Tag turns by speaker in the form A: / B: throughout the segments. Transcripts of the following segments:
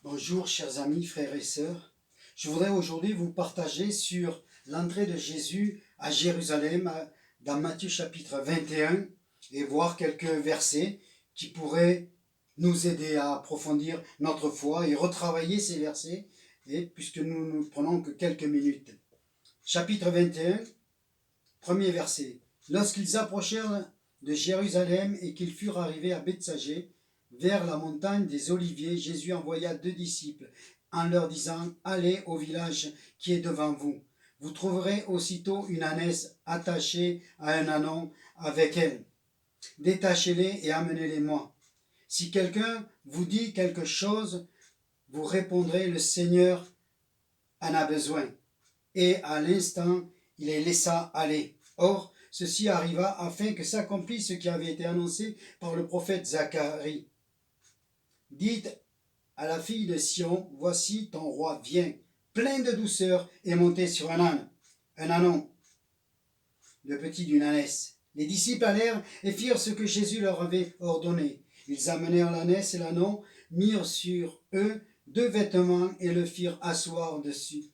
A: Bonjour chers amis, frères et sœurs. Je voudrais aujourd'hui vous partager sur l'entrée de Jésus à Jérusalem dans Matthieu chapitre 21 et voir quelques versets qui pourraient nous aider à approfondir notre foi et retravailler ces versets, et puisque nous ne prenons que quelques minutes. Chapitre 21, premier verset. Lorsqu'ils approchèrent de Jérusalem et qu'ils furent arrivés à Bethsagée, vers la montagne des Oliviers, Jésus envoya 2 disciples en leur disant « Allez au village qui est devant vous. Vous trouverez aussitôt une ânesse attachée à un ânon avec elle. Détachez-les et amenez-les-moi. Si quelqu'un vous dit quelque chose, vous répondrez « Le Seigneur en a besoin. » Et à l'instant, il les laissa aller. Or, ceci arriva afin que s'accomplisse ce qui avait été annoncé par le prophète Zacharie. Dites à la fille de Sion, voici ton roi vient, plein de douceur et monté sur un âne, un ânon, le petit d'une ânesse. Les disciples allèrent et firent ce que Jésus leur avait ordonné. Ils amenèrent l'ânesse et l'ânon, mirent sur eux 2 vêtements et le firent asseoir dessus.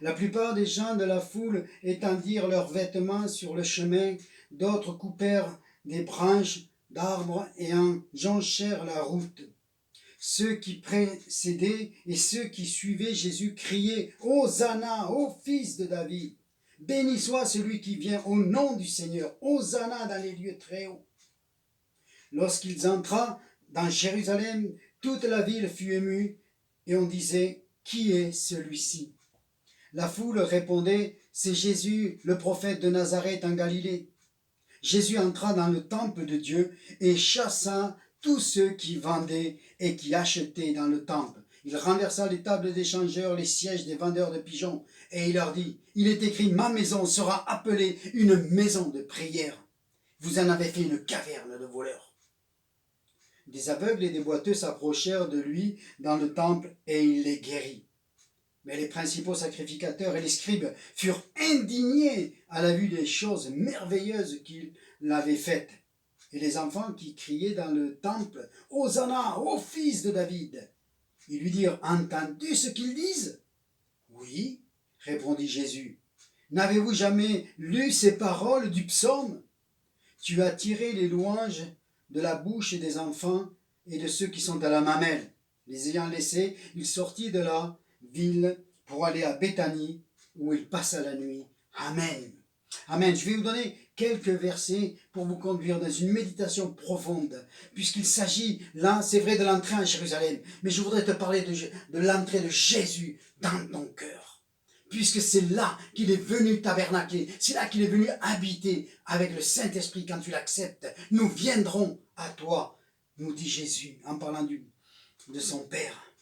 A: La plupart des gens de la foule étendirent leurs vêtements sur le chemin, d'autres coupèrent des branches d'arbres et en jonchèrent la route. Ceux qui précédaient et ceux qui suivaient Jésus criaient « Hosanna, ô fils de David ! Béni soit celui qui vient au nom du Seigneur, Hosanna dans les lieux très hauts. » Lorsqu'ils entrèrent dans Jérusalem, toute la ville fut émue et on disait « Qui est celui-ci » La foule répondait « C'est Jésus, le prophète de Nazareth en Galilée. » Jésus entra dans le temple de Dieu et chassa tous ceux qui vendaient et qui achetaient dans le temple. Il renversa les tables des changeurs, les sièges des vendeurs de pigeons, et il leur dit, « Il est écrit, ma maison sera appelée une maison de prière. Vous en avez fait une caverne de voleurs. » Des aveugles et des boiteux s'approchèrent de lui dans le temple et il les guérit. Mais les principaux sacrificateurs et les scribes furent indignés à la vue des choses merveilleuses qu'il avait faites. Et les enfants qui criaient dans le temple « Hosanna, ô fils de David !» Ils lui dirent « Entends-tu ce qu'ils disent ?» « Oui, répondit Jésus. N'avez-vous jamais lu ces paroles du psaume ? Tu as tiré les louanges de la bouche des enfants et de ceux qui sont à la mamelle. Les ayant laissés, il sortit de la ville pour aller à Béthanie où il passa la nuit. Amen. Amen. Je vais vous donner quelques versets pour vous conduire dans une méditation profonde, puisqu'il s'agit là, c'est vrai, de l'entrée en Jérusalem, mais je voudrais te parler de l'entrée de Jésus dans ton cœur, puisque c'est là qu'il est venu tabernacler, c'est là qu'il est venu habiter avec le Saint-Esprit quand tu l'acceptes. Nous viendrons à toi, nous dit Jésus, en parlant de son Père.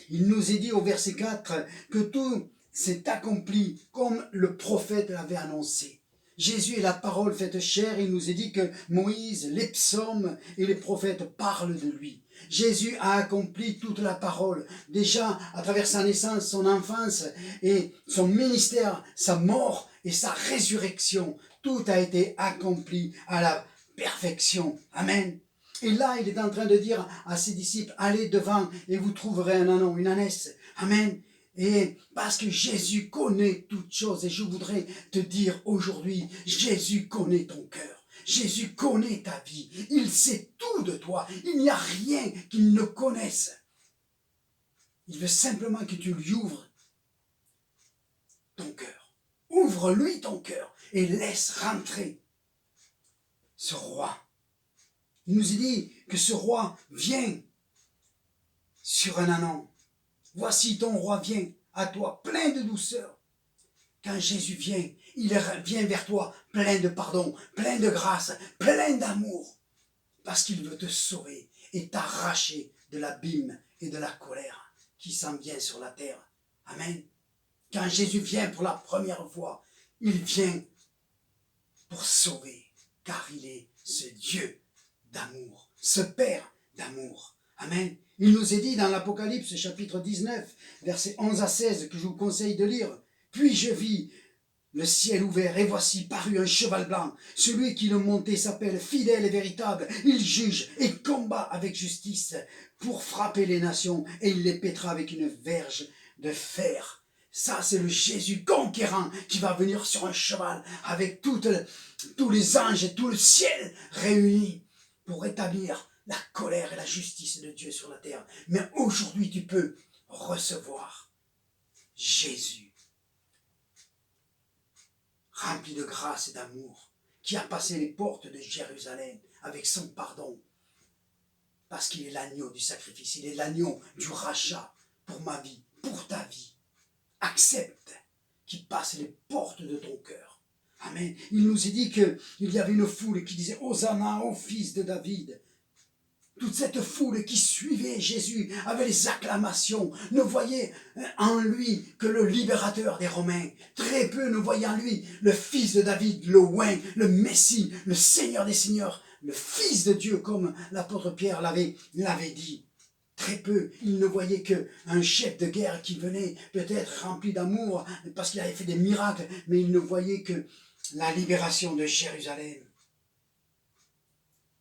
A: Il nous est dit au verset 4 que tout s'est accompli comme le prophète l'avait annoncé. Jésus est la parole faite chair, il nous est dit que Moïse, les psaumes et les prophètes parlent de lui. Jésus a accompli toute la parole, déjà à travers sa naissance, son enfance et son ministère, sa mort et sa résurrection. Tout a été accompli à la perfection. Amen. Et là, il est en train de dire à ses disciples, allez devant et vous trouverez un ânon, une ânesse. Amen. Et parce que Jésus connaît toutes choses, et je voudrais te dire aujourd'hui, Jésus connaît ton cœur. Jésus connaît ta vie. Il sait tout de toi. Il n'y a rien qu'il ne connaisse. Il veut simplement que tu lui ouvres ton cœur. Ouvre-lui ton cœur et laisse rentrer ce roi. Il nous est dit que ce roi vient sur un ânon. Voici ton roi vient à toi, plein de douceur. Quand Jésus vient, il vient vers toi, plein de pardon, plein de grâce, plein d'amour. Parce qu'il veut te sauver et t'arracher de l'abîme et de la colère qui s'en vient sur la terre. Amen. Quand Jésus vient pour la première fois, il vient pour sauver, car il est ce Dieu d'amour, ce Père d'amour. Amen. Il nous est dit dans l'Apocalypse chapitre 19, versets 11 à 16, que je vous conseille de lire. Puis je vis le ciel ouvert, et voici parut un cheval blanc. Celui qui le montait s'appelle fidèle et véritable. Il juge et combat avec justice pour frapper les nations, et il les pètera avec une verge de fer. Ça, c'est le Jésus conquérant qui va venir sur un cheval avec tous les anges et tout le ciel réunis pour établir la colère et la justice de Dieu sur la terre. Mais aujourd'hui, tu peux recevoir Jésus, rempli de grâce et d'amour, qui a passé les portes de Jérusalem avec son pardon, parce qu'il est l'agneau du sacrifice, il est l'agneau du rachat pour ma vie, pour ta vie. Accepte qu'il passe les portes de ton cœur. Amen. Il nous est dit qu'il y avait une foule qui disait « Hosanna au fils de David ». Toute cette foule qui suivait Jésus avec les acclamations ne voyait en lui que le libérateur des Romains. Très peu ne voyaient en lui le fils de David, le oint, le Messie, le Seigneur des Seigneurs, le Fils de Dieu, comme l'apôtre Pierre l'avait dit. Très peu, ils ne voyaient qu'un chef de guerre qui venait peut-être rempli d'amour parce qu'il avait fait des miracles, mais ils ne voyaient que la libération de Jérusalem.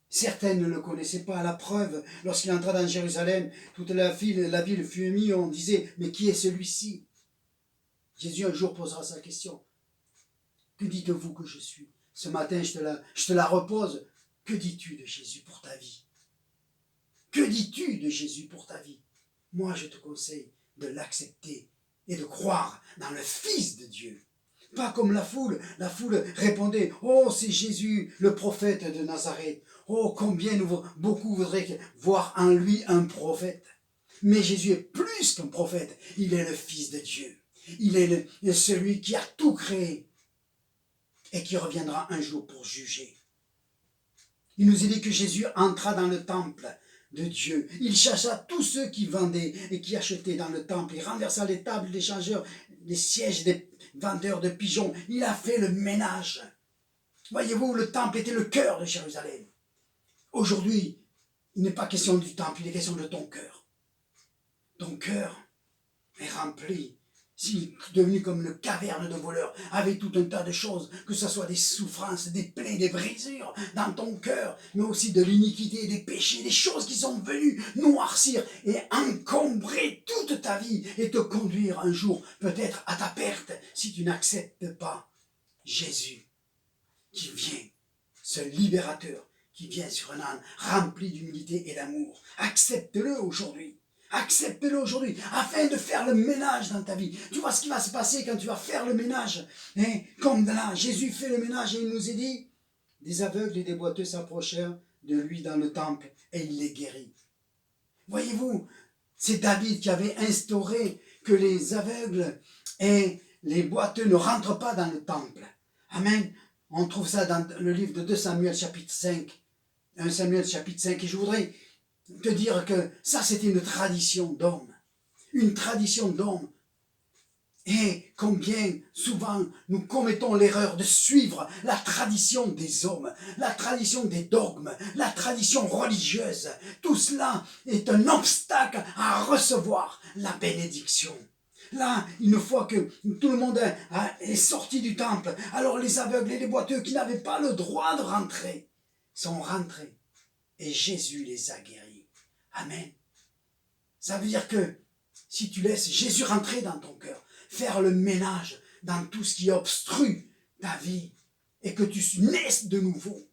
A: Certains ne le connaissaient pas. À la preuve, lorsqu'il entra dans Jérusalem, toute la ville fut émue. On disait, mais qui est celui-ci? Jésus un jour posera sa question. Que dites-vous que je suis? Ce matin, je te la repose. Que dis-tu de Jésus pour ta vie? Que dis-tu de Jésus pour ta vie? Moi, je te conseille de l'accepter et de croire dans le Fils de Dieu. Pas comme la foule. La foule répondait, « Oh, c'est Jésus, le prophète de Nazareth. Oh, combien beaucoup voudraient voir en lui un prophète. » Mais Jésus est plus qu'un prophète. Il est le Fils de Dieu. Il est celui qui a tout créé et qui reviendra un jour pour juger. Il nous est dit que Jésus entra dans le temple de Dieu. Il chassa tous ceux qui vendaient et qui achetaient dans le temple. Il renversa les tables des changeurs, les sièges des vendeurs de pigeons. Il a fait le ménage. Voyez-vous, le temple était le cœur de Jérusalem. Aujourd'hui, il n'est pas question du temple, il est question de ton cœur. Ton cœur est rempli, c'est devenu comme une caverne de voleurs, avec tout un tas de choses, que ce soit des souffrances, des plaies, des brisures dans ton cœur, mais aussi de l'iniquité, des péchés, des choses qui sont venues noircir et encombrer toute ta vie et te conduire un jour peut-être à ta perte si tu n'acceptes pas Jésus qui vient, ce libérateur qui vient sur un âne rempli d'humilité et d'amour. Accepte-le aujourd'hui. Accepte-le aujourd'hui, afin de faire le ménage dans ta vie. Tu vois ce qui va se passer quand tu vas faire le ménage. Hein? Comme là, Jésus fait le ménage et il nous est dit, des aveugles et des boiteux s'approchèrent de lui dans le temple et il les guérit. Voyez-vous, c'est David qui avait instauré que les aveugles et les boiteux ne rentrent pas dans le temple. Amen. On trouve ça dans le livre de 2 Samuel chapitre 5. 1 Samuel chapitre 5. Et je voudrais te dire que ça, c'était une tradition d'homme. Une tradition d'homme. Et combien souvent nous commettons l'erreur de suivre la tradition des hommes, la tradition des dogmes, la tradition religieuse. Tout cela est un obstacle à recevoir la bénédiction. Là, une fois que tout le monde est sorti du temple, alors les aveugles et les boiteux qui n'avaient pas le droit de rentrer, sont rentrés. Et Jésus les a guéris. Amen. Ça veut dire que si tu laisses Jésus rentrer dans ton cœur, faire le ménage dans tout ce qui obstrue ta vie, et que tu naisses de nouveau,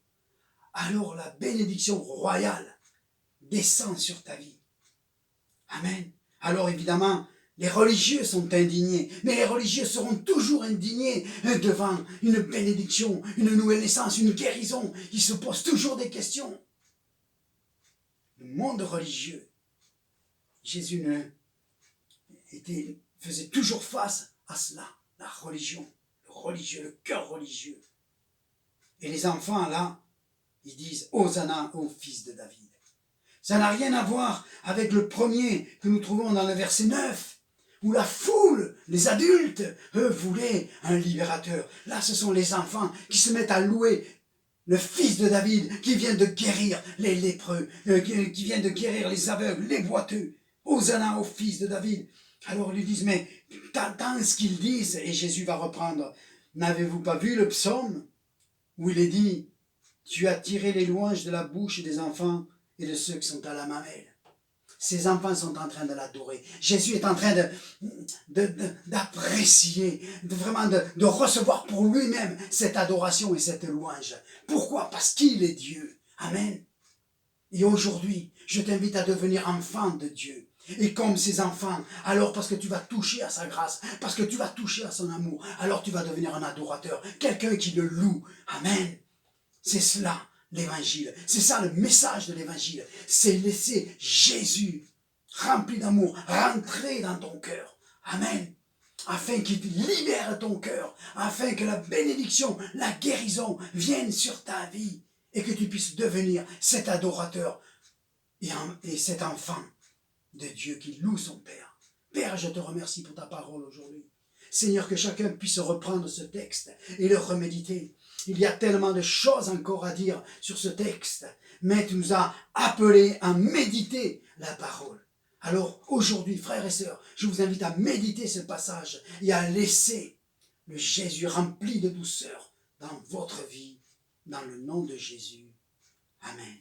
A: alors la bénédiction royale descend sur ta vie. Amen. Alors évidemment, les religieux sont indignés, mais les religieux seront toujours indignés devant une bénédiction, une nouvelle naissance, une guérison. Ils se posent toujours des questions. Le monde religieux, Jésus faisait toujours face à cela, la religion, le religieux, le cœur religieux. Et les enfants, là, ils disent « Hosanna au fils de David ». Ça n'a rien à voir avec le premier que nous trouvons dans le verset 9, où la foule, les adultes, eux, voulaient un libérateur. Là, ce sont les enfants qui se mettent à louer le fils de David, qui vient de guérir les lépreux, qui vient de guérir les aveugles, les boiteux. Hosanna au fils de David. Alors ils lui disent, mais t'entends ce qu'ils disent? Et Jésus va reprendre N'avez-vous pas vu le psaume où il est dit « Tu as tiré les louanges de la bouche des enfants et de ceux qui sont à la mamelle ». Ces enfants sont en train de l'adorer. Jésus est en train d'apprécier, vraiment de recevoir pour lui-même cette adoration et cette louange. Pourquoi? Parce qu'il est Dieu. Amen. Et aujourd'hui, je t'invite à devenir enfant de Dieu. Et comme ces enfants, alors parce que tu vas toucher à sa grâce, parce que tu vas toucher à son amour, alors tu vas devenir un adorateur, quelqu'un qui le loue. Amen. C'est cela l'évangile. C'est ça le message de l'évangile. C'est laisser Jésus, rempli d'amour, rentrer dans ton cœur. Amen. Afin qu'il libère ton cœur, afin que la bénédiction, la guérison vienne sur ta vie et que tu puisses devenir cet adorateur et cet enfant de Dieu qui loue son Père. Père, je te remercie pour ta parole aujourd'hui. Seigneur, que chacun puisse reprendre ce texte et le reméditer. Il y a tellement de choses encore à dire sur ce texte, mais tu nous as appelés à méditer la parole. Alors aujourd'hui, frères et sœurs, je vous invite à méditer ce passage et à laisser le Jésus rempli de douceur dans votre vie, dans le nom de Jésus. Amen.